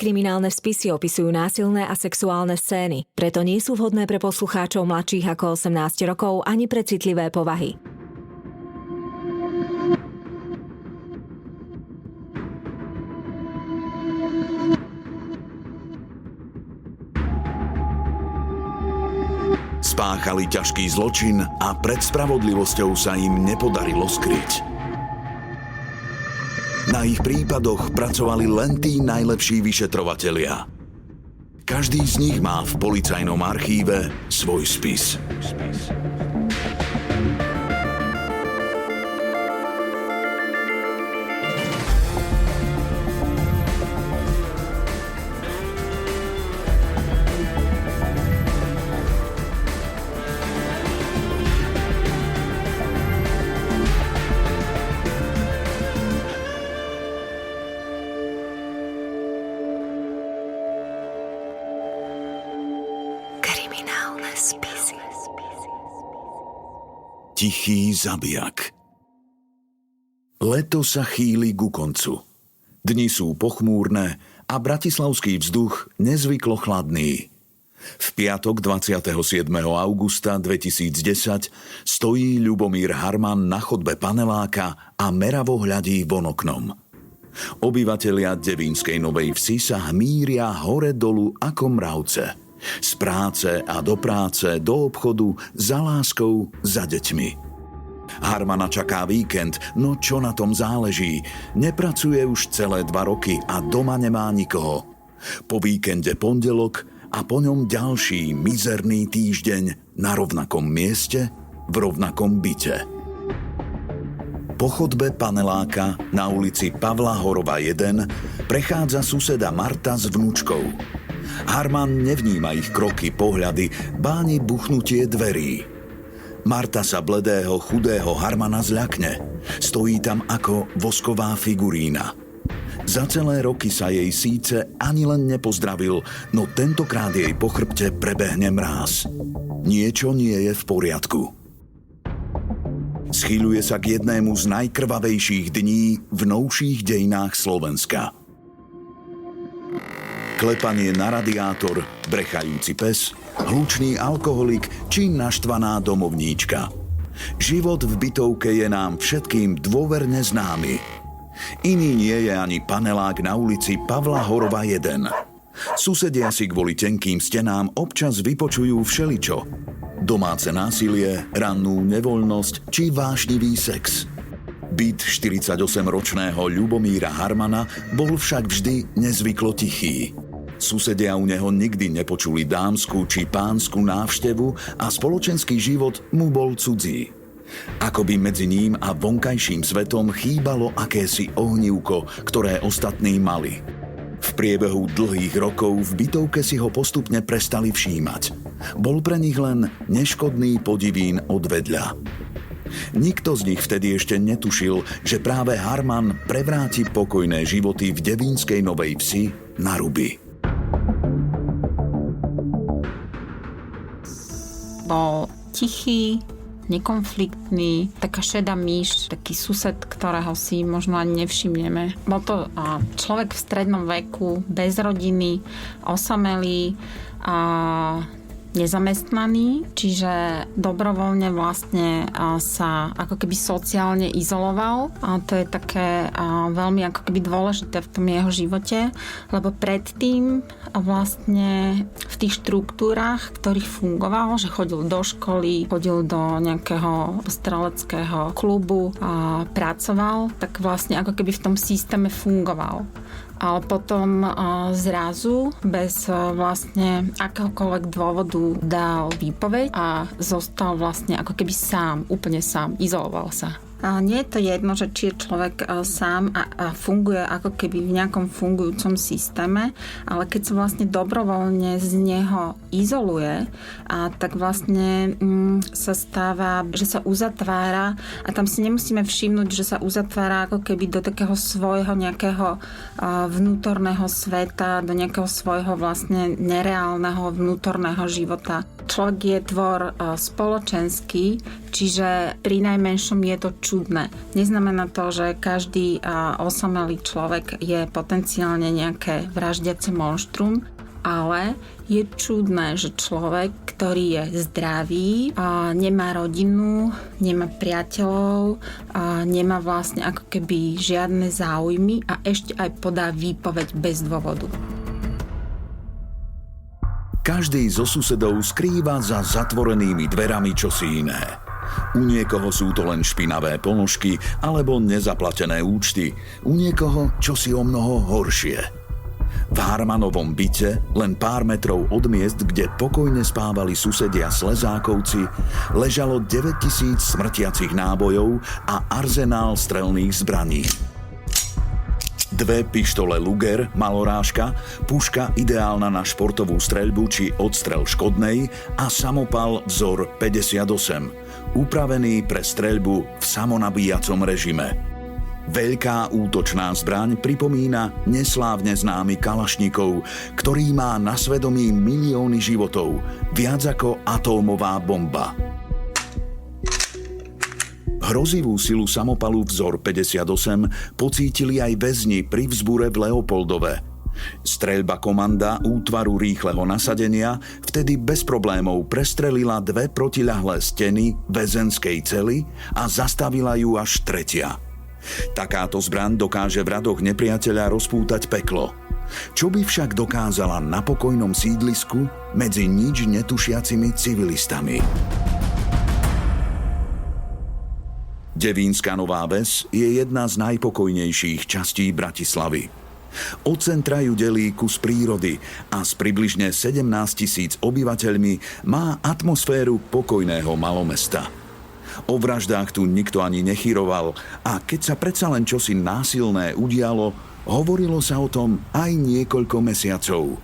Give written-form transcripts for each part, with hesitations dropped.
Kriminálne spisy opisujú násilné a sexuálne scény, preto nie sú vhodné pre poslucháčov mladších ako 18 rokov ani pre citlivé povahy. Spáchali ťažký zločin a pred spravodlivosťou sa im nepodarilo skryť. Na ich prípadoch pracovali len tí najlepší vyšetrovatelia. Každý z nich má v policajnom archíve svoj spis. Tichý zabijak. Leto sa chýli ku koncu. Dni sú pochmúrne a bratislavský vzduch nezvyklo chladný. V piatok 27. augusta 2010 stojí Ľubomír Harman na chodbe paneláka a meravo hľadí von oknom. Obyvatelia Devínskej Novej Vsi sa hmíria hore dolu ako mravce. Z práce a do práce, do obchodu, za láskou, za deťmi. Harmana čaká víkend, no čo na tom záleží? Nepracuje už celé 2 roky a doma nemá nikoho. Po víkende pondelok a po ňom ďalší mizerný týždeň na rovnakom mieste, v rovnakom byte. Po chodbe paneláka na ulici Pavla Horova 1 prechádza suseda Marta s vnúčkou. Harman nevníma ich kroky, pohľady, báni buchnutie dverí. Marta sa bledého, chudého Harmana zľakne. Stojí tam ako vosková figurína. Za celé roky sa jej síce ani len nepozdravil, no tentokrát jej po chrbte prebehne mráz. Niečo nie je v poriadku. Schyľuje sa k jednému z najkrvavejších dní v novších dejinách Slovenska. Klepanie na radiátor, brechajúci pes, hlučný alkoholik či naštvaná domovníčka. Život v bytovke je nám všetkým dôverne známy. Iný nie je ani panelák na ulici Pavla Horova 1. Susedia si kvôli tenkým stenám občas vypočujú všeličo. Domáce násilie, rannú nevoľnosť či vášnivý sex. Byt 48-ročného Ľubomíra Harmana bol však vždy nezvyklo tichý. Susedia u neho nikdy nepočuli dámsku či pánsku návštevu a spoločenský život mu bol cudzí. Akoby medzi ním a vonkajším svetom chýbalo akési ohnívko, ktoré ostatní mali. V priebehu dlhých rokov v bytovke si ho postupne prestali všímať. Bol pre nich len neškodný podivín odvedľa. Nikto z nich vtedy ešte netušil, že práve Harman prevráti pokojné životy v Devínskej Novej Vsi na ruby. Bol tichý, nekonfliktný, taká šedá myš, taký sused, ktorého si možno ani nevšimneme. Bol to človek v strednom veku, bez rodiny, osamelý a nezamestnaný, čiže dobrovoľne vlastne sa ako keby sociálne izoloval a to je také veľmi ako keby dôležité v tom jeho živote, lebo predtým vlastne v tých štruktúrach, ktorých fungoval, že chodil do školy, chodil do nejakého streleckého klubu a pracoval, tak vlastne ako keby v tom systéme fungoval. Ale potom zrazu bez vlastne akéhokoľvek dôvodu dal výpoveď a zostal vlastne ako keby sám, úplne sám, izoloval sa. A nie je to jedno, že či je človek sám a funguje ako keby v nejakom fungujúcom systéme, ale keď sa vlastne dobrovoľne z neho izoluje, tak vlastne sa stáva, že sa uzatvára a tam si nemusíme všimnúť, že sa uzatvára ako keby do takého svojho nejakého vnútorného sveta, do nejakého svojho vlastne nereálneho vnútorného života. človek je tvor spoločenský, čiže pri najmenšom je to čudné. Neznamená to, že každý osamelý človek je potenciálne nejaké vraždiace monštrum, ale je čudné, že človek, ktorý je zdravý, nemá rodinu, nemá priateľov, nemá vlastne ako keby žiadne záujmy a ešte aj podá výpoveď bez dôvodu. Každý zo susedov skrýva za zatvorenými dverami čosi iné. U niekoho sú to len špinavé ponožky alebo nezaplatené účty. U niekoho čosi o mnoho horšie. V Harmanovom byte, len pár metrov od miest, kde pokojne spávali susedia Slezákovci, ležalo 9000 smrtiacich nábojov a arzenál strelných zbraní. 2 pištole Luger, malorážka, puška ideálna na športovú streľbu či odstrel škodnej a samopal vzor 58, upravený pre streľbu v samonabíjacom režime. Veľká útočná zbraň pripomína neslávne známy Kalašnikov, ktorý má na svedomí milióny životov, viac ako atómová bomba. Hrozivú silu samopalu vzor 58 pocítili aj väzni pri vzbure v Leopoldove. Streľba komanda útvaru rýchleho nasadenia vtedy bez problémov prestrelila 2 protiľahlé steny väzenskej cely a zastavila ju až 3. Takáto zbraň dokáže v radoch nepriateľa rozpútať peklo. Čo by však dokázala na pokojnom sídlisku medzi nič netušiacimi civilistami? Devínska Nová Ves je jedna z najpokojnejších častí Bratislavy. Od centra ju delí kus prírody a s približne 17 000 obyvateľmi má atmosféru pokojného malomesta. O vraždách tu nikto ani nechyroval a keď sa predsa len čosi násilné udialo, hovorilo sa o tom aj niekoľko mesiacov.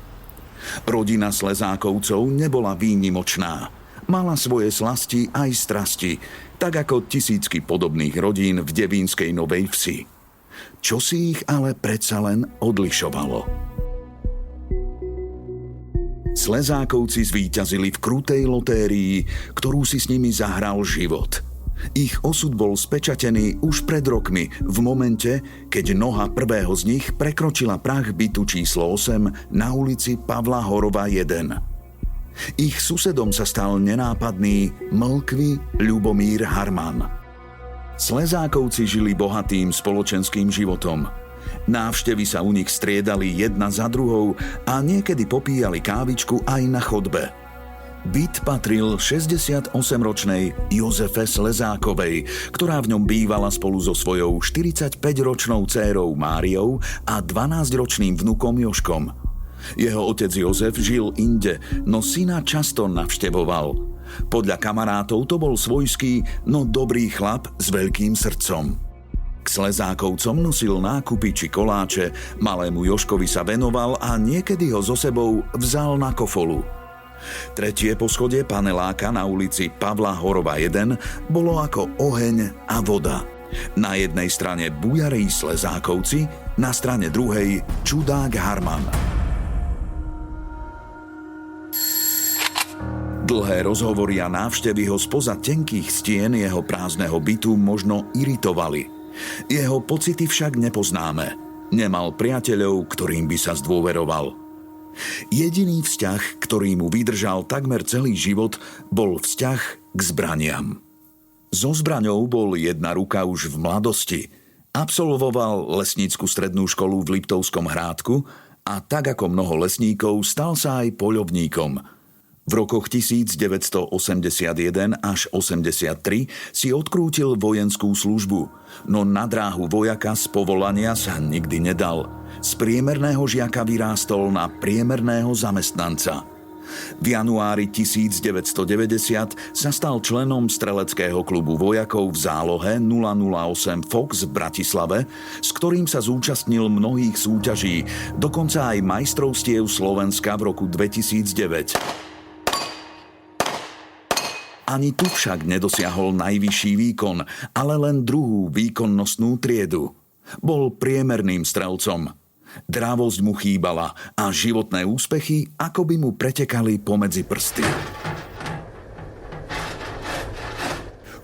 Rodina Slezákovcov nebola výnimočná. Mala svoje slasti aj strasti, tak ako tisícky podobných rodín v devínskej Novej Vsi. Čo si ich ale predsa len odlišovalo? Slezákovci zvíťazili v krutej lotérii, ktorú si s nimi zahral život. Ich osud bol spečatený už pred rokmi, v momente, keď noha prvého z nich prekročila prah bytu číslo 8 na ulici Pavla Horova 1. Ich susedom sa stal nenápadný, mlkvý Ľubomír Harman. Slezákovci žili bohatým spoločenským životom. Návštevy sa u nich striedali jedna za druhou a niekedy popíjali kávičku aj na chodbe. Byt patril 68-ročnej Jozefe Slezákovej, ktorá v ňom bývala spolu so svojou 45-ročnou dcérou Máriou a 12-ročným vnukom Jožkom. Jeho otec Jozef žil inde, no syna často navštevoval. Podľa kamarátov to bol svojský, no dobrý chlap s veľkým srdcom. K Slezákovcom nosil nákupy či koláče, malému Jožkovi sa venoval a niekedy ho so sebou vzal na kofolu. 3. poschodie paneláka na ulici Pavla Horova 1 bolo ako oheň a voda. Na jednej strane bujarí Slezákovci, na strane druhej čudák Harman. Dlhé rozhovory a návštevy ho spoza tenkých stien jeho prázdneho bytu možno iritovali. Jeho pocity však nepoznáme. Nemal priateľov, ktorým by sa zdôveroval. Jediný vzťah, ktorý mu vydržal takmer celý život, bol vzťah k zbraniam. So zbraňou bol jedna ruka už v mladosti. Absolvoval lesnícku strednú školu v Liptovskom Hrádku a tak ako mnoho lesníkov stal sa aj poľovníkom. V rokoch 1981 až 83 si odkrútil vojenskú službu, no na dráhu vojaka z povolania sa nikdy nedal. Z priemerného žiaka vyrástol na priemerného zamestnanca. V januári 1990 sa stal členom streleckého klubu vojakov v zálohe 008 Fox v Bratislave, s ktorým sa zúčastnil mnohých súťaží, dokonca aj majstrovstiev Slovenska v roku 2009. Ani tu však nedosiahol najvyšší výkon, ale len druhú výkonnostnú triedu. Bol priemerným strelcom. Dravosť mu chýbala a životné úspechy akoby mu pretekali pomedzi prsty.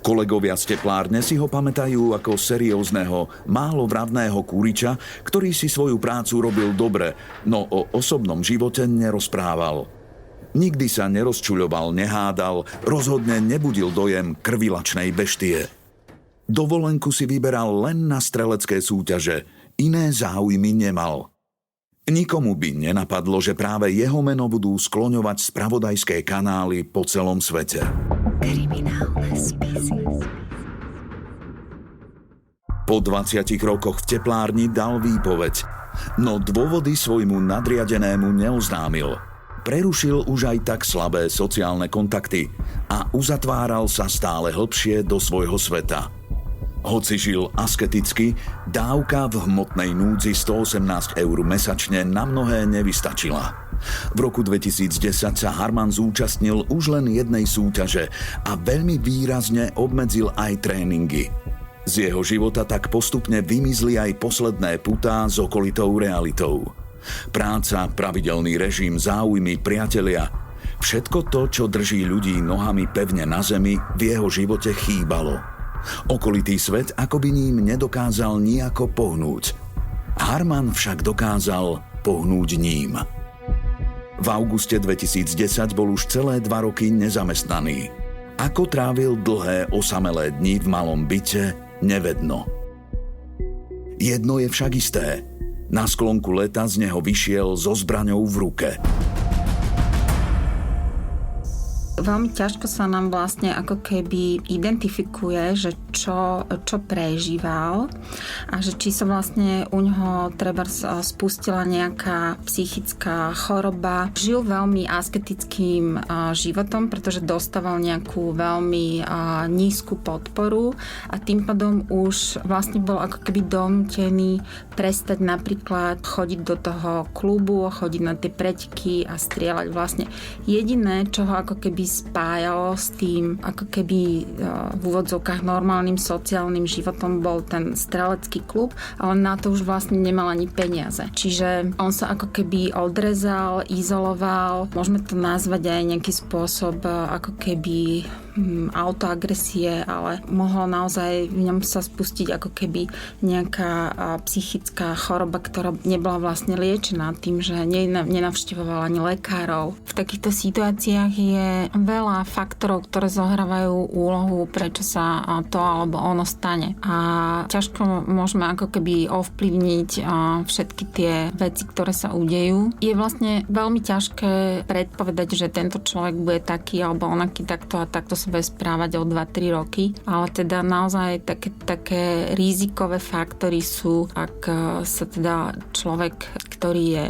Kolegovia z teplárne si ho pamätajú ako seriózneho, málo vravného kúriča, ktorý si svoju prácu robil dobre, no o osobnom živote nerozprával. Nikdy sa nerozčuľoval, nehádal, rozhodne nebudil dojem krvilačnej beštie. Dovolenku si vyberal len na strelecké súťaže, iné záujmy nemal. Nikomu by nenapadlo, že práve jeho meno budú skloňovať spravodajské kanály po celom svete. Kriminálne spisy. Po 20 rokoch v teplárni dal výpoveď, no dôvody svojmu nadriadenému neoznámil. Prerušil už aj tak slabé sociálne kontakty a uzatváral sa stále hlbšie do svojho sveta. Hoci žil asketicky, dávka v hmotnej núdzi 118 eur mesačne na mnohé nevystačila. V roku 2010 sa Harman zúčastnil už len jednej súťaže a veľmi výrazne obmedzil aj tréningy. Z jeho života tak postupne vymizli aj posledné putá s okolitou realitou. Práca, pravidelný režim, záujmy, priatelia. Všetko to, čo drží ľudí nohami pevne na zemi, v jeho živote chýbalo. Okolitý svet akoby ním nedokázal nijako pohnúť. Harman však dokázal pohnúť ním. V auguste 2010 bol už celé 2 roky nezamestnaný. Ako trávil dlhé osamelé dni v malom byte, nevedno. Jedno je však isté. Na sklonku leta z neho vyšiel so zbraňou v ruke. Veľmi ťažko sa nám vlastne ako keby identifikuje, že čo prežíval a že či sa vlastne u ňoho treba spustila nejaká psychická choroba. Žil veľmi asketickým životom, pretože dostával nejakú veľmi nízku podporu a tým pádom už vlastne bol ako keby donútený prestať napríklad chodiť do toho klubu, chodiť na tie preteky a strieľať. Vlastne jediné, čo ho ako keby spájalo s tým ako keby v úvodzovkách normálnym sociálnym životom bol ten strelecký klub, ale na to už vlastne nemal ani peniaze. Čiže on sa ako keby odrezal, izoloval, môžeme to nazvať aj nejaký spôsob ako keby autoagresie, ale mohlo naozaj v ňom sa spustiť ako keby nejaká psychická choroba, ktorá nebola vlastne liečená tým, že nenavštevovala ani lekárov. V takýchto situáciách je veľa faktorov, ktoré zohrávajú úlohu, prečo sa to alebo ono stane. A ťažko môžeme ako keby ovplyvniť všetky tie veci, ktoré sa udejú. Je vlastne veľmi ťažké predpovedať, že tento človek bude taký alebo onaký takto a takto sa bude správať o 2-3 roky, ale teda naozaj také rizikové faktory sú, ak sa teda človek, ktorý je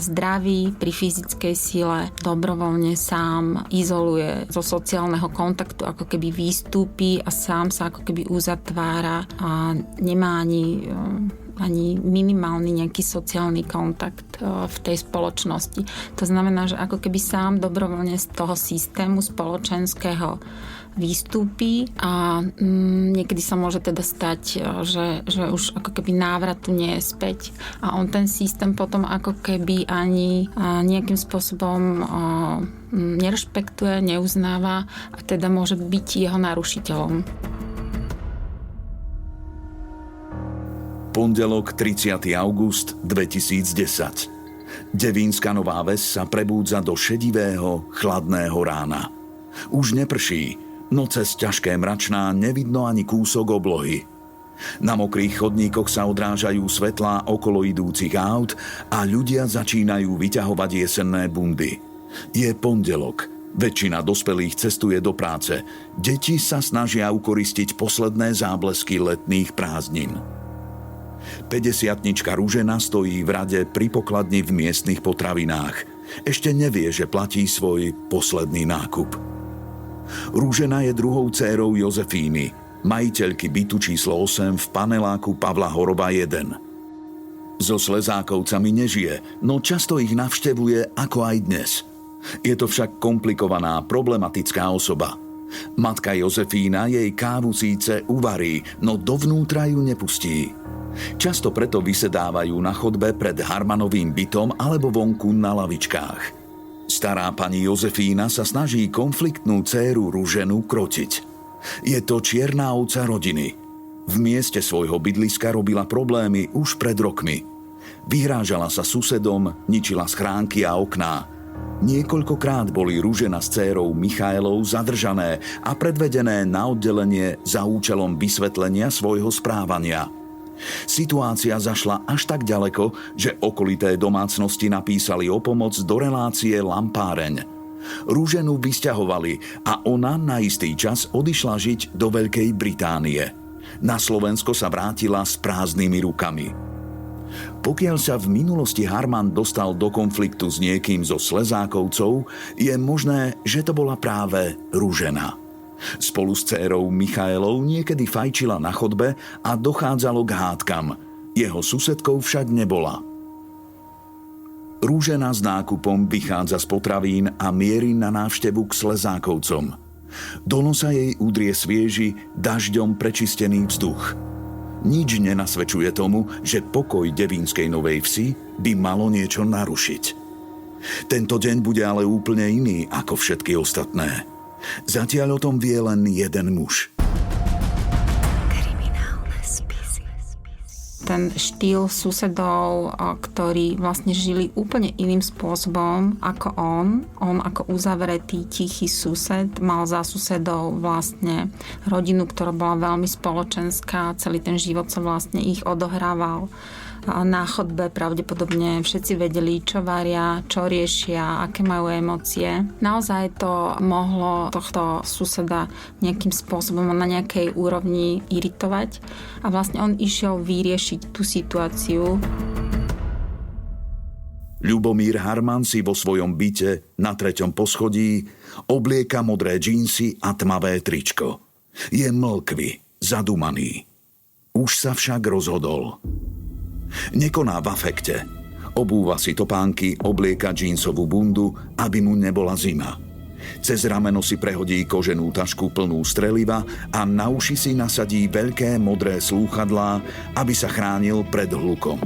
zdravý, pri fyzickej sile, dobrovoľne sám izoluje zo sociálneho kontaktu, ako keby výstupí a sám sa ako keby uzatvára a nemá ani minimálny nejaký sociálny kontakt v tej spoločnosti. To znamená, že ako keby sám dobrovoľne z toho systému spoločenského výstupí a niekedy sa môže teda stať, že už ako keby návratu nie je späť a on ten systém potom ako keby ani nejakým spôsobom nerešpektuje, neuznáva a teda môže byť jeho narušiteľom. Pondelok 30. august 2010. Devínska Nová Ves sa prebúdza do šedivého, chladného rána. Už neprší, no cez ťažké mračná nevidno ani kúsok oblohy. Na mokrých chodníkoch sa odrážajú svetlá okolo idúcich aut a ľudia začínajú vyťahovať jesenné bundy. Je pondelok. Väčšina dospelých cestuje do práce. Deti sa snažia ukoristiť posledné záblesky letných prázdnin. 50-tnička Ružena stojí v rade pri pokladni v miestnych potravinách. Ešte nevie, že platí svoj posledný nákup. Ružena je druhou dcérou Jozefíny, majiteľky bytu číslo 8 v paneláku Pavla Horoba 1. So Slezákovcami nežije, no často ich navštevuje ako aj dnes. Je to však komplikovaná, problematická osoba. Matka Jozefína jej kávu síce uvarí, no dovnútra ju nepustí. Často preto vysedávajú na chodbe pred Harmanovým bytom alebo vonku na lavičkách. Stará pani Jozefína sa snaží konfliktnú dcéru Ruženu krotiť. Je to čierna ovca rodiny. V mieste svojho bydliska robila problémy už pred rokmi. Vyhrážala sa susedom, ničila schránky a okná. Niekoľkokrát boli Ružena s dcérou Michaelou zadržané a predvedené na oddelenie za účelom vysvetlenia svojho správania. Situácia zašla až tak ďaleko, že okolité domácnosti napísali o pomoc do relácie Lampáreň. Ruženu vysťahovali a ona na istý čas odišla žiť do Veľkej Británie. Na Slovensko sa vrátila s prázdnymi rukami. Pokiaľ sa v minulosti Harman dostal do konfliktu s niekým zo Slezákovcov, je možné, že to bola práve Ružena. Spolu s dcérou Michaelou niekedy fajčila na chodbe a dochádzalo k hádkam. Jeho susedkou však nebola. Ružena s nákupom vychádza z potravín a mierí na návštevu k Slezákovcom. Do nosa jej udrie svieži, dažďom prečistený vzduch. Nič nenasvedčuje tomu, že pokoj Devínskej Novej Vsi by malo niečo narušiť. Tento deň bude ale úplne iný ako všetky ostatné. Zatiaľ o tom vie len jeden muž. Ten štýl susedov, ktorí vlastne žili úplne iným spôsobom ako on. On ako uzavretý, tichý sused mal za susedov vlastne rodinu, ktorá bola veľmi spoločenská. Celý ten život sa vlastne ich odohrával na chodbe. Pravdepodobne všetci vedeli, čo varia, čo riešia, aké majú emócie. Naozaj to mohlo tohto suseda nejakým spôsobom na nejakej úrovni iritovať a vlastne on išiel vyriešiť tú situáciu. Ľubomír Harman si vo svojom byte na 3. poschodí oblieka modré džínsy a tmavé tričko. Je mlkvý, zadumaný. Už sa však rozhodol. Nekoná v afekte. Obúva si topánky, oblieka džínsovú bundu, aby mu nebola zima. Cez rameno si prehodí koženú tašku plnú streliva a na uši si nasadí veľké modré slúchadlá, aby sa chránil pred hlukom.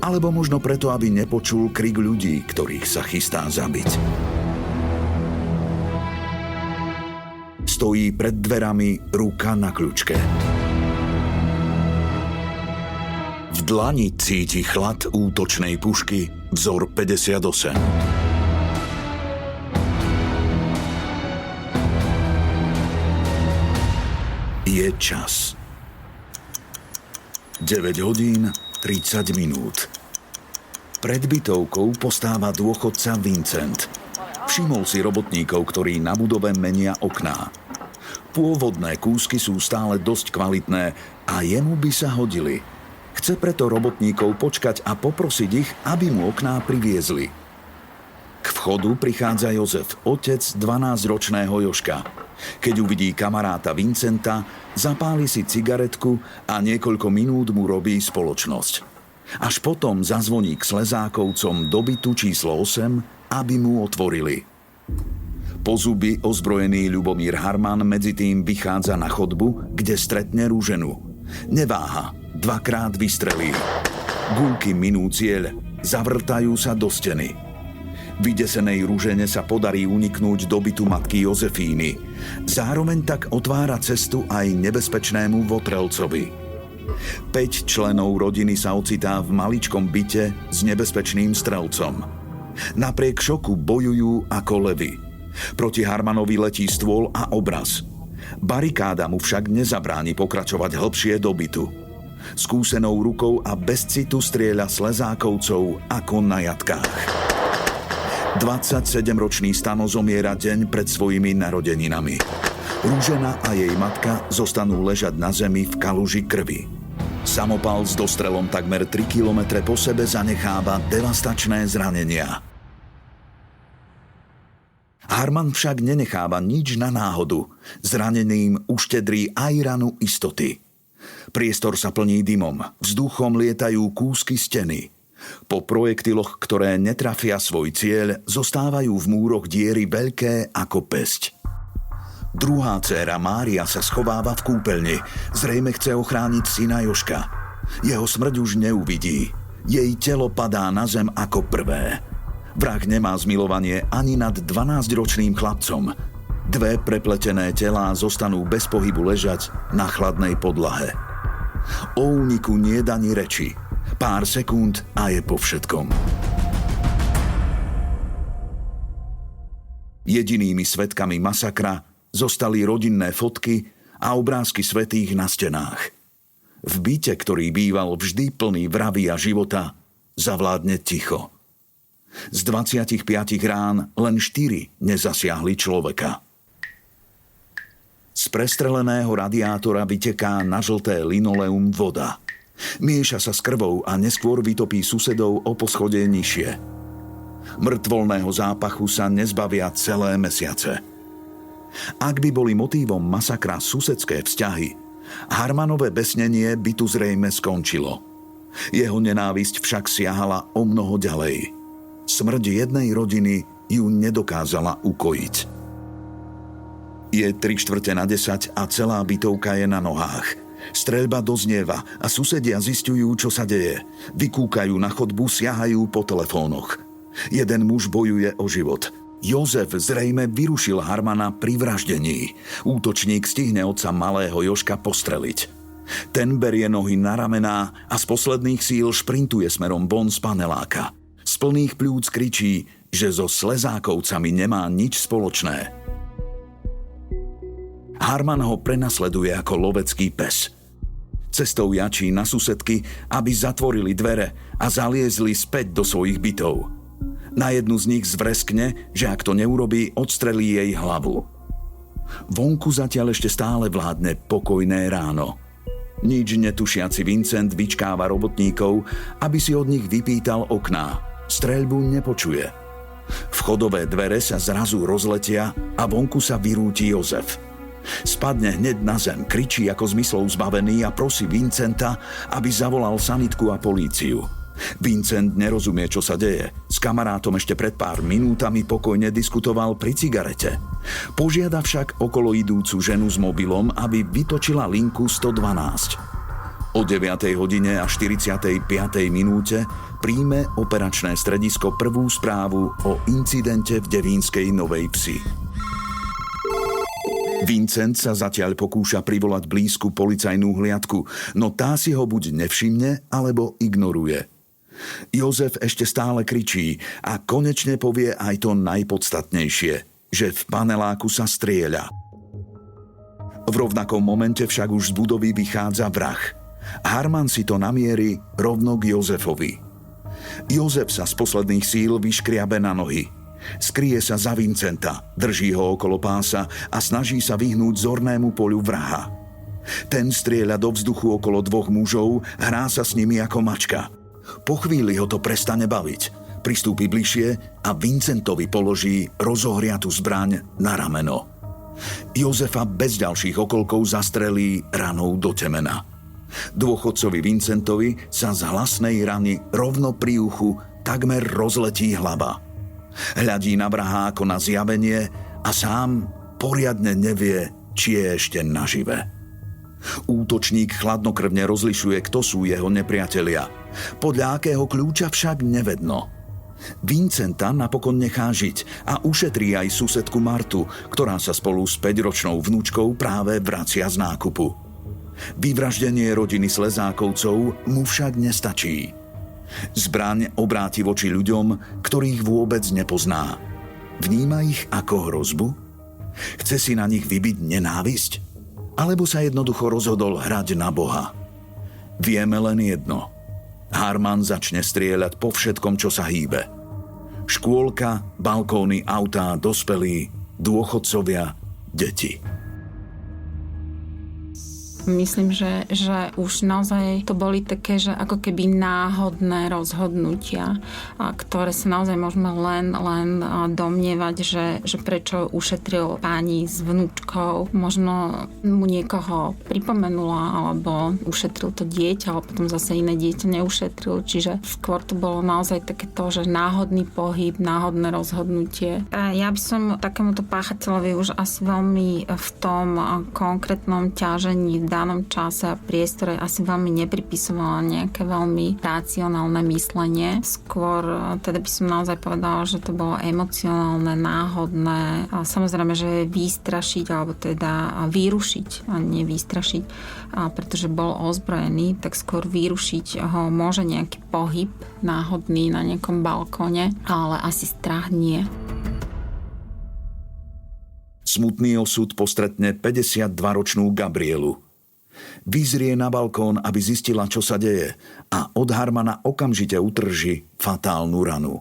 Alebo možno preto, aby nepočul krik ľudí, ktorých sa chystá zabiť. Stojí pred dverami, ruka na kľučke. V dlani cíti chlad útočnej pušky vzor 58. Je čas. 9 hodín 30 minút. Pred bytovkou postáva dôchodca Vincent. Všimol si robotníkov, ktorí na budove menia okná. Pôvodné kúsky sú stále dosť kvalitné a jemu by sa hodili. Chce preto robotníkov počkať a poprosiť ich, aby mu okná priviezli. K vchodu prichádza Jozef, otec 12-ročného Jožka. Keď uvidí kamaráta Vincenta, zapáli si cigaretku a niekoľko minút mu robí spoločnosť. Až potom zazvoní k Slezákovcom do bytu číslo 8, aby mu otvorili. Po zuby ozbrojený Ľubomír Harman medzitým vychádza na chodbu, kde stretne Ruženu. Neváha, dvakrát vystrelí. Guľky minú cieľ, zavrtajú sa do steny. Vydesenej Ružene sa podarí uniknúť do bytu matky Jozefíny. Zároveň tak otvára cestu aj nebezpečnému Votrelcovi. 5 členov rodiny sa ocitá v maličkom byte s nebezpečným strelcom. Napriek šoku bojujú ako levy. Proti Harmanovi letí stôl a obraz. Barikáda mu však nezabráni pokračovať hlbšie do bytu. Skúsenou rukou a bez citu strieľa Slezákovcov ako na jatkách. 27-ročný Stano zomiera deň pred svojimi narodeninami. Ružena a jej matka zostanú ležať na zemi v kaluži krvi. Samopal s dostrelom takmer 3 kilometre po sebe zanecháva devastačné zranenia. Harman však nenecháva nič na náhodu. Zraneným uštedrí aj ranu istoty. Priestor sa plní dymom, vzduchom lietajú kúsky steny. Po projektiloch, ktoré netrafia svoj cieľ, zostávajú v múroch diery veľké ako pesť. Druhá dcéra Mária sa schováva v kúpeľni. Zrejme chce ochrániť syna Jožka. Jeho smrť už neuvidí. Jej telo padá na zem ako prvé. Vrah nemá zmilovanie ani nad 12-ročným chlapcom. Dve prepletené telá zostanú bez pohybu ležať na chladnej podlahe. O úniku nie je ani reči. Pár sekúnd a je po všetkom. Jedinými svedkami masakra zostali rodinné fotky a obrázky svätých na stenách. V byte, ktorý býval vždy plný vravy a života, zavládne ticho. Z 25 rán len 4 nezasiahli človeka. Z prestreleného radiátora vyteká na žlté linoleum voda. Mieša sa s krvou a neskôr vytopí susedov o poschodie nižšie. Mŕtvolného zápachu sa nezbavia celé mesiace. Ak by boli motívom masakra susedské vzťahy, Harmanové besnenie by tu zrejme skončilo. Jeho nenávisť však siahala o mnoho ďalej. Smrť jednej rodiny ju nedokázala ukojiť. Je 9:45 a celá bytovka je na nohách. Streľba doznieva a susedia zisťujú, čo sa deje. Vykúkajú na chodbu, siahajú po telefónoch. Jeden muž bojuje o život. Jozef zrejme vyrušil Harmana pri vraždení. Útočník stihne otca malého Jožka postreliť. Ten berie nohy na ramená a z posledných síl šprintuje smerom von z paneláka. Z plných pľúc kričí, že so Slezákovcami nemá nič spoločné. Harman ho prenasleduje ako lovecký pes. Cestou jačí na susedky, aby zatvorili dvere a zaliezli späť do svojich bytov. Na jednu z nich zvreskne, že ak to neurobí, odstrelí jej hlavu. Vonku zatiaľ ešte stále vládne pokojné ráno. Nič netušiaci Vincent vyčkáva robotníkov, aby si od nich vypýtal okná. Streľbu nepočuje. Vchodové dvere sa zrazu rozletia a vonku sa vyrúti Jozef. Spadne hneď na zem, kričí ako zmyslov zbavený a prosí Vincenta, aby zavolal sanitku a políciu. Vincent nerozumie, čo sa deje. S kamarátom ešte pred pár minútami pokojne diskutoval pri cigarete. Požiada však okolo idúcu ženu s mobilom, aby vytočila linku 112. O 9:45 minúte príjme operačné stredisko prvú správu o incidente v Devínskej Novej Vsi. Vincent sa zatiaľ pokúša privolať blízku policajnú hliadku, no tá si ho buď nevšimne, alebo ignoruje. Jozef ešte stále kričí a konečne povie aj to najpodstatnejšie, že v paneláku sa strieľa. V rovnakom momente však už z budovy vychádza vrah. Harman si to namierí rovno k Jozefovi. Jozef sa z posledných síl vyškriabe na nohy. Skrie sa za Vincenta, drží ho okolo pása a snaží sa vyhnúť zornému poľu vraha. Ten strieľa do vzduchu okolo dvoch mužov, hrá sa s nimi ako mačka. Po chvíli ho to prestane baviť. Pristúpi bližšie a Vincentovi položí rozohriatú zbraň na rameno. Jozefa bez ďalších okolkov zastrelí ranou do temena. Dôchodcovi Vincentovi sa z hlasnej rany rovno pri uchu takmer rozletí hlava. Hľadí na vraha ako na zjavenie a sám poriadne nevie, či je ešte nažive. Útočník chladnokrvne rozlišuje, kto sú jeho nepriatelia. Podľa akého kľúča však nevedno. Vincenta napokon nechá žiť a ušetrí aj susedku Martu, ktorá sa spolu s 5-ročnou vnúčkou práve vracia z nákupu. Vyvraždenie rodiny Slezákovcov mu však nestačí. Zbraň obráti voči ľuďom, ktorých vôbec nepozná. Vníma ich ako hrozbu? Chce si na nich vybiť nenávisť? Alebo sa jednoducho rozhodol hrať na Boha? Vieme len jedno. Harman začne strieľať po všetkom, čo sa hýbe. Škôlka, balkóny, autá, dospelí, dôchodcovia, deti. Myslím, že už naozaj to boli také, že ako keby náhodné rozhodnutia, ktoré sa naozaj môžeme len domnievať, že prečo ušetril pani s vnúčkou. Možno mu niekoho pripomenula, alebo ušetril to dieťa, ale potom zase iné dieťa neušetril. Čiže skôr to bolo naozaj takéto, že náhodný pohyb, náhodné rozhodnutie. Ja by som takémuto páchateľovi už asi veľmi v tom konkrétnom ťažení danom čase a priestore asi veľmi nepripisovala nejaké veľmi racionálne myslenie. Skôr teda by som naozaj povedala, že to bolo emocionálne, náhodné. A samozrejme, že vystrašiť alebo teda vyrušiť, a nie vystrašiť, pretože bol ozbrojený, tak skôr vyrušiť ho môže nejaký pohyb náhodný na nejakom balkóne, ale asi strach nie. Smutný osud postretne 52-ročnú Gabrielu. Vyzrie na balkón, aby zistila, čo sa deje, a od Harmana okamžite utrží fatálnu ranu.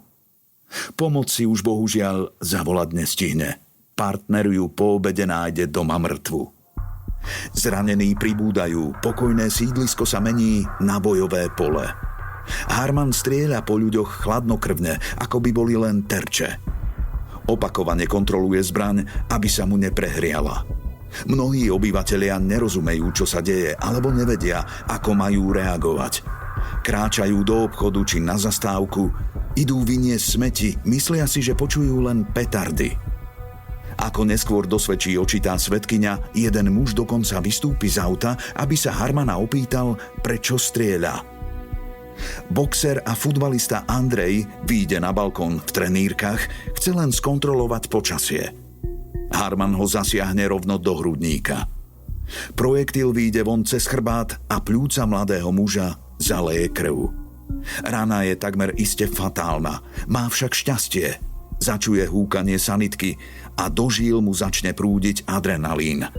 Pomoc si už bohužiaľ zavolať nestihne. Partner ju po obede nájde doma mŕtvu. Zranení pribúdajú, pokojné sídlisko sa mení na bojové pole. Harman strieľa po ľuďoch chladnokrvne, ako by boli len terče. Opakovane kontroluje zbraň, aby sa mu neprehriala. Mnohí obyvatelia nerozumejú, čo sa deje, alebo nevedia, ako majú reagovať. Kráčajú do obchodu či na zastávku, idú vyniesť smeti, myslia si, že počujú len petardy. Ako neskôr dosvedčí očitá svedkyňa, jeden muž dokonca vystúpi z auta, aby sa Harmana opýtal, prečo strieľa. Boxer a futbalista Andrej vyjde na balkón v trenírkach, chce len skontrolovať počasie. Harman ho zasiahne rovno do hrudníka. Projektil vyjde von cez chrbát a pľúca mladého muža zaleje krv. Rana je takmer iste fatálna, má však šťastie. Začuje húkanie sanitky a do žíl mu začne prúdiť adrenalín.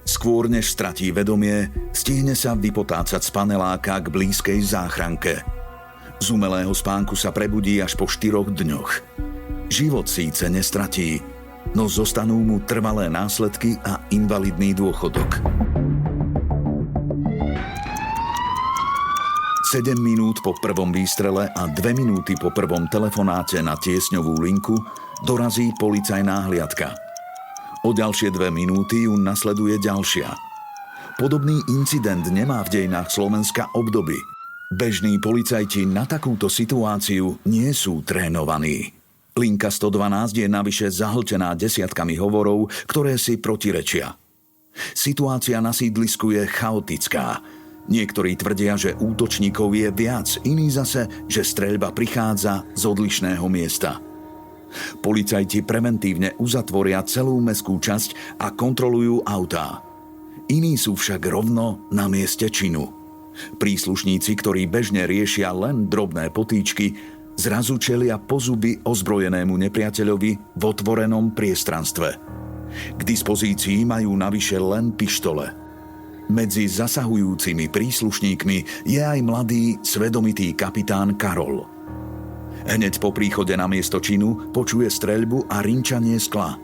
Skôr než stratí vedomie, stihne sa vypotácať z paneláka k blízkej záchranke. Z umelého spánku sa prebudí až po 4 dňoch. Život síce nestratí, no zostanú mu trvalé následky a invalidný dôchodok. 7 minút po prvom výstrele a 2 minúty po prvom telefonáte na tiesňovú linku dorazí policajná hliadka. O ďalšie 2 minúty ju nasleduje ďalšia. Podobný incident nemá v dejinách Slovenska obdoby. Bežní policajti na takúto situáciu nie sú trénovaní. Linka 112 je navyše zahltená desiatkami hovorov, ktoré si protirečia. Situácia na sídlisku je chaotická. Niektorí tvrdia, že útočníkov je viac, iní zase, že streľba prichádza z odlišného miesta. Policajti preventívne uzatvoria celú mestskú časť a kontrolujú autá. Iní sú však rovno na mieste činu. Príslušníci, ktorí bežne riešia len drobné potýčky, zrazu čelia po zuby ozbrojenému nepriateľovi v otvorenom priestranstve. K dispozícii majú navyše len pištole. Medzi zasahujúcimi príslušníkmi je aj mladý, svedomitý kapitán Karol. Hneď po príchode na miesto činu počuje streľbu a rinčanie skla.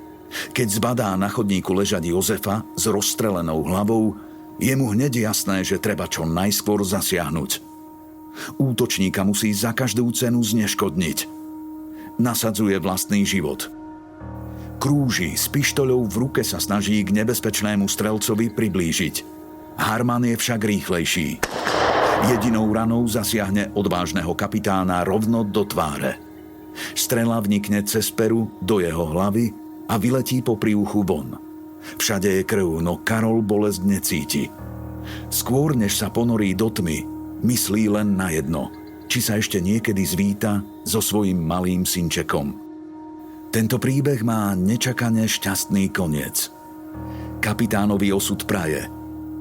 Keď zbadá na chodníku ležať Jozefa s rozstrelenou hlavou, je mu hneď jasné, že treba čo najskôr zasiahnuť. Útočníka musí za každú cenu zneškodniť. Nasadzuje vlastný život. Krúži, s pištoľou v ruke sa snaží k nebezpečnému strelcovi priblížiť. Harman je však rýchlejší. Jedinou ranou zasiahne odvážneho kapitána rovno do tváre. Strela vnikne cez peru do jeho hlavy a vyletí po príuchu von. Všade je krv, no Karol bolesť necíti. Skôr než sa ponorí do tmy, myslí len na jedno, či sa ešte niekedy zvíta so svojím malým synčekom. Tento príbeh má nečakane šťastný koniec. Kapitánovi osud praje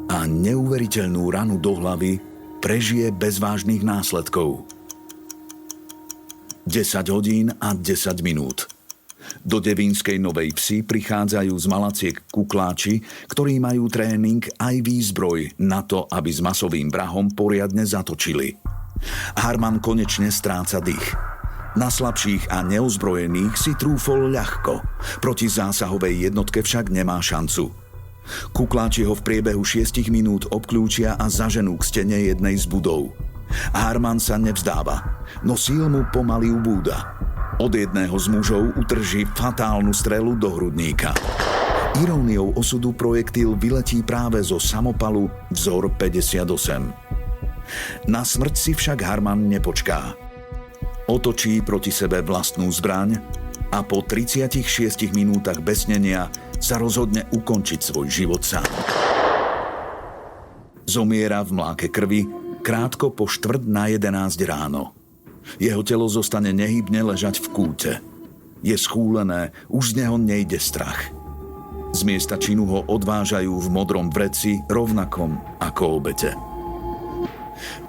a neuveriteľnú ranu do hlavy prežije bez vážnych následkov. 10 hodín a 10 minút. Do devínskej Novej Vsi prichádzajú z Malaciek kukláči, ktorí majú tréning aj výzbroj na to, aby s masovým vrahom poriadne zatočili. Harman konečne stráca dých. Na slabších a neozbrojených si trúfol ľahko, proti zásahovej jednotke však nemá šancu. Kukláči ho v priebehu 6 minút obklúčia a zaženú k stene jednej z budov. Harman sa nevzdáva, no síl mu pomaly ubúda. Od jedného z mužov utrží fatálnu strelu do hrudníka. Iróniou osudu projektil vyletí práve zo samopalu vzor 58. Na smrť si však Harman nepočká. Otočí proti sebe vlastnú zbraň a po 36 minútach besnenia sa rozhodne ukončiť svoj život sám. Zomiera v mláke krvi krátko po 10:45 ráno. Jeho telo zostane nehybne ležať v kúte. Je schúlené, už z neho nejde strach. Z miesta činu ho odvážajú v modrom vreci, rovnakom ako obete.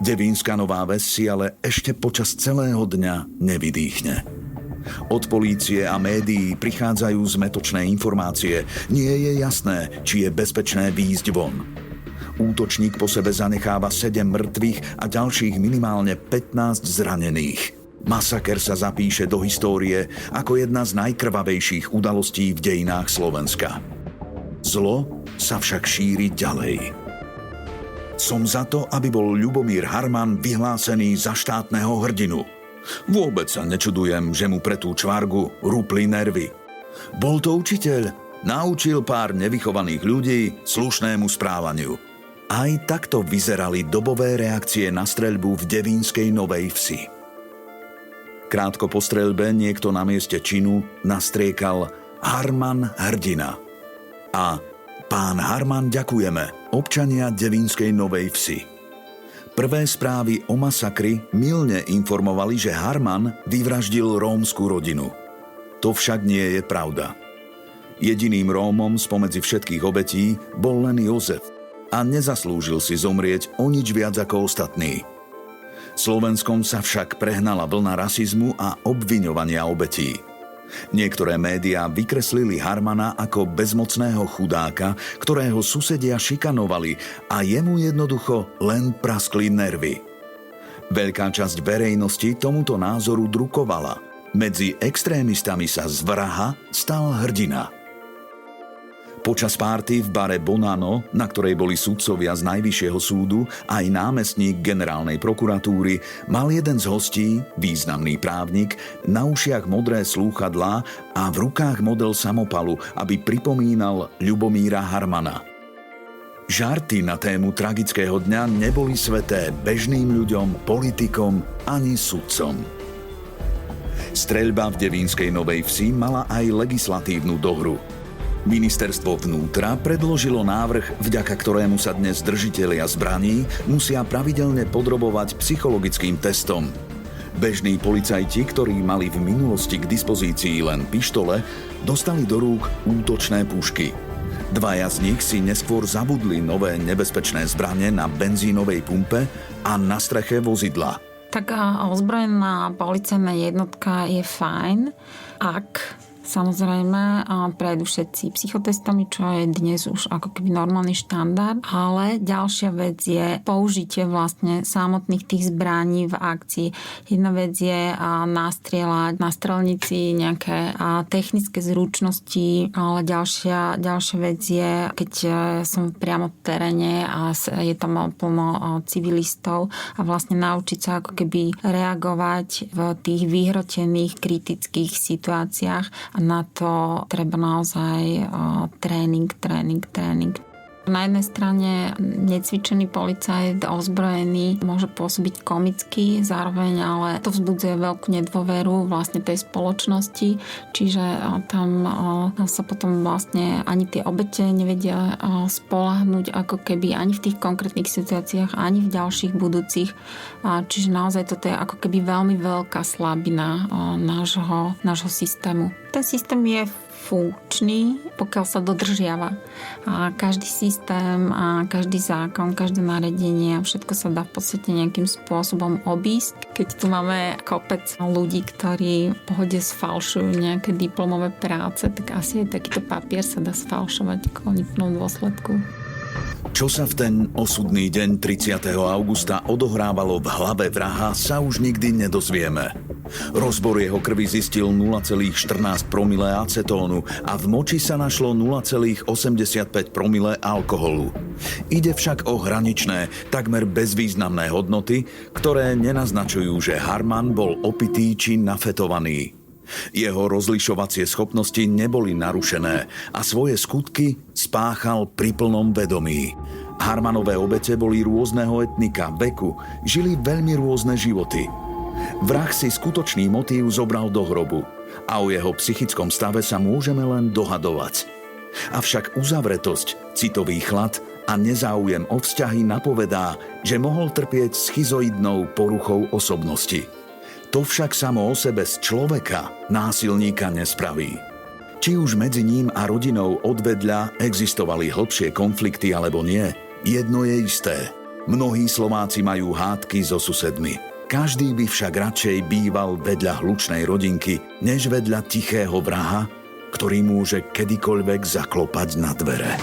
Devínska Nová Ves si ale ešte počas celého dňa nevydýchne. Od polície a médií prichádzajú zmätočné informácie. Nie je jasné, či je bezpečné výjsť von. Útočník po sebe zanecháva 7 mŕtvych a ďalších minimálne 15 zranených. Masaker sa zapíše do histórie ako jedna z najkrvavejších udalostí v dejinách Slovenska. Zlo sa však šíri ďalej. Som za to, aby bol Ľubomír Harman vyhlásený za štátneho hrdinu. Vôbec sa nečudujem, že mu pre tú čvargu rúpli nervy. Bol to učiteľ, naučil pár nevychovaných ľudí slušnému správaniu. Aj takto vyzerali dobové reakcie na streľbu v devínskej Novej Vsi. Krátko po streľbe niekto na mieste činu nastriekal Harman hrdina. A pán Harman, ďakujeme, občania devínskej Novej Vsi. Prvé správy o masakri mylne informovali, že Harman vyvraždil rómsku rodinu. To však nie je pravda. Jediným Rómom spomedzi všetkých obetí bol len Jozef a nezaslúžil si zomrieť o nič viac ako ostatní. Slovenskom sa však prehnala vlna rasizmu a obviňovania obetí. Niektoré médiá vykreslili Harmana ako bezmocného chudáka, ktorého susedia šikanovali a jemu jednoducho len praskli nervy. Veľká časť verejnosti tomuto názoru drukovala. Medzi extrémistami sa z vraha stal hrdina. Počas párty v bare Bonano, na ktorej boli sudcovia z Najvyššieho súdu aj námestník generálnej prokuratúry, mal jeden z hostí, významný právnik, na ušiach modré slúchadlá a v rukách model samopalu, aby pripomínal Ľubomíra Harmana. Žarty na tému tragického dňa neboli sveté bežným ľuďom, politikom ani sudcom. Streľba v devínskej Novej Vsi mala aj legislatívnu dohru. Ministerstvo vnútra predložilo návrh, vďaka ktorému sa dnes držitelia zbraní musia pravidelne podrobovať psychologickým testom. Bežní policajti, ktorí mali v minulosti k dispozícii len pištole, dostali do rúk útočné pušky. Dvaja z nich si neskôr zabudli nové nebezpečné zbrane na benzínovej pumpe a na streche vozidla. Taká ozbrojená policajná jednotka je fajn, ak samozrejme prejdú všetci psychotestami, čo je dnes už ako keby normálny štandard, ale ďalšia vec je použitie vlastne samotných tých zbraní v akcii. Jedna vec je nastrieľať na strelnici nejaké technické zručnosti, ale ďalšia vec je, keď som priamo v teréne a je tam plno civilistov a vlastne naučiť sa ako keby reagovať v tých vyhrotených kritických situáciách. A na to treba naozaj tréning. Na jednej strane necvičený policajt, ozbrojený, môže pôsobiť komicky, zároveň ale to vzbudzuje veľkú nedôveru vlastne tej spoločnosti, čiže tam sa potom vlastne ani tie obete nevedia spoľahnúť ako keby ani v tých konkrétnych situáciách, ani v ďalších budúcich. Čiže naozaj toto je ako keby veľmi veľká slabina nášho systému. Ten systém je funkčný, pokiaľ sa dodržiava. A každý systém, a každý zákon, každé nariadenie, všetko sa dá v podstate nejakým spôsobom obísť. Keď tu máme kopec ľudí, ktorí v pohode sfalšujú nejaké diplomové práce, tak asi aj takýto papier sa dá sfalšovať v konečnom dôsledku. Čo sa v ten osudný deň 30. augusta odohrávalo v hlave vraha, sa už nikdy nedozvieme. Rozbor jeho krvi zistil 0,14 promile acetónu a v moči sa našlo 0,85 promile alkoholu. Ide však o hraničné, takmer bezvýznamné hodnoty, ktoré nenaznačujú, že Harman bol opitý či nafetovaný. Jeho rozlišovacie schopnosti neboli narušené a svoje skutky spáchal pri plnom vedomí. Harmanové obete boli rôzneho etnika, veku, žili veľmi rôzne životy. Vrah si skutočný motív zobral do hrobu a o jeho psychickom stave sa môžeme len dohadovať. Avšak uzavretosť, citový chlad a nezáujem o vzťahy napovedá, že mohol trpieť schizoidnou poruchou osobnosti. To však samo o sebe z človeka násilníka nespraví. Či už medzi ním a rodinou odvedľa existovali hlbšie konflikty alebo nie, jedno je isté. Mnohí Slováci majú hádky so susedmi. Každý by však radšej býval vedľa hlučnej rodinky, než vedľa tichého vraha, ktorý môže kedykoľvek zaklopať na dvere.